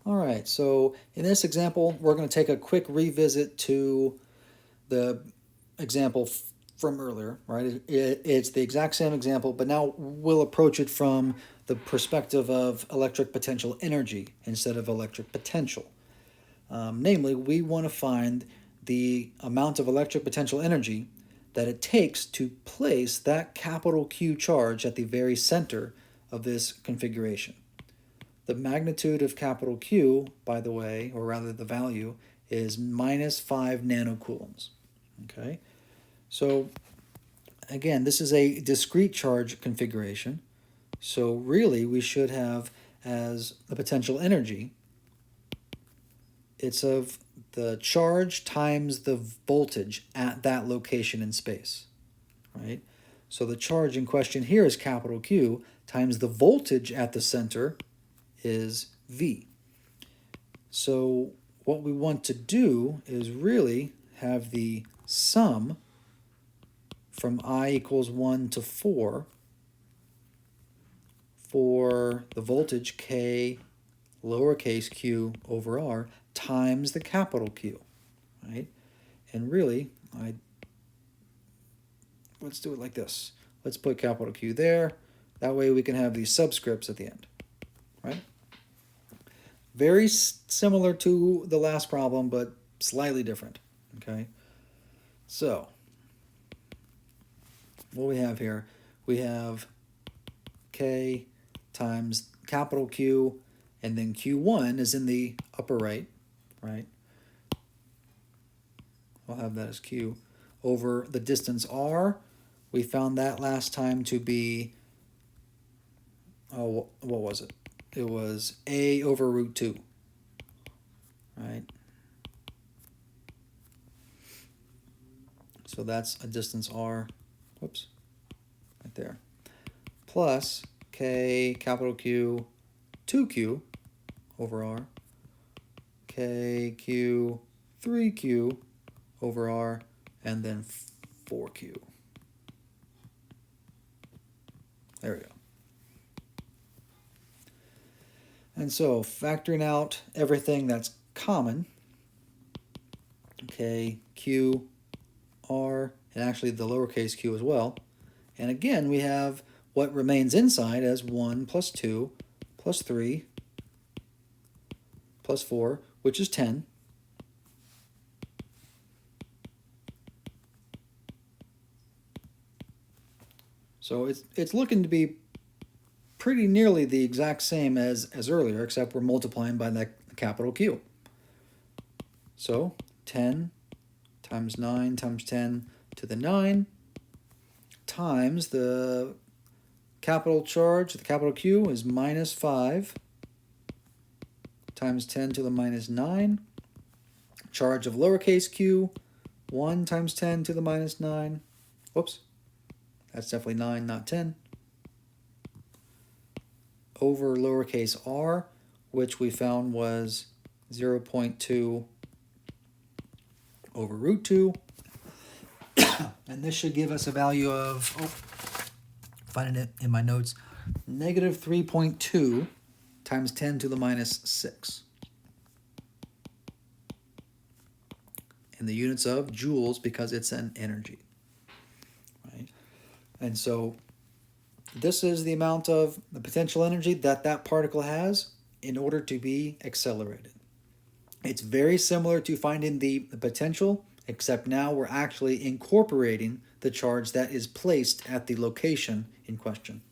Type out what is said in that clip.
All right, so in this example, we're going to take a quick revisit to the example from earlier, right? It's the exact same example, but now we'll approach it from the perspective of electric potential energy instead of electric potential. Namely, we want to find the amount of electric potential energy that it takes to place that capital Q charge at the very center of this configuration. The magnitude of capital Q, by the way, or rather the value, is minus 5 nanocoulombs. Okay, so again, this is a discrete charge configuration. So really, we should have as the potential energy, it's of the charge times the voltage at that location in space, right? So the charge in question here is capital Q times the voltage at the center is V. So what we want to do is really have the sum from I equals 1 to 4 for the voltage K lowercase q over R times the capital Q, right? And really, let's do it like this. Let's put capital Q there. That way we can have these subscripts at the end, right? Very similar to the last problem, but slightly different, okay? So, what we have here, we have K times capital Q, and then Q1 is in the upper right, right? I'll have that as Q, over the distance R. We found that last time to be, oh, what was it? It was A over root 2, right? So that's a distance R, whoops, right there, plus K capital Q 2Q over R, KQ 3Q over R, and then 4Q. There we go. And so factoring out everything that's common, K, Q, R, and actually the lowercase q as well. And again, we have what remains inside as 1 plus 2 plus 3 plus 4, which is 10. So it's looking to be pretty nearly the exact same as earlier, except we're multiplying by that capital Q. So 10 times 9 times 10 to the 9 times the capital charge, the capital Q is minus 5 times 10 to the minus 9. Charge of lowercase q, 1 times 10 to the minus 9. Whoops, that's definitely 9, not 10. Over lowercase r, which we found was 0.2 over root 2. And this should give us a value of, finding it in my notes, negative 3.2 times 10 to the minus 6. In the units of joules, because it's an energy, right? And so this is the amount of the potential energy that that particle has in order to be accelerated. It's very similar to finding the potential, except now we're actually incorporating the charge that is placed at the location in question.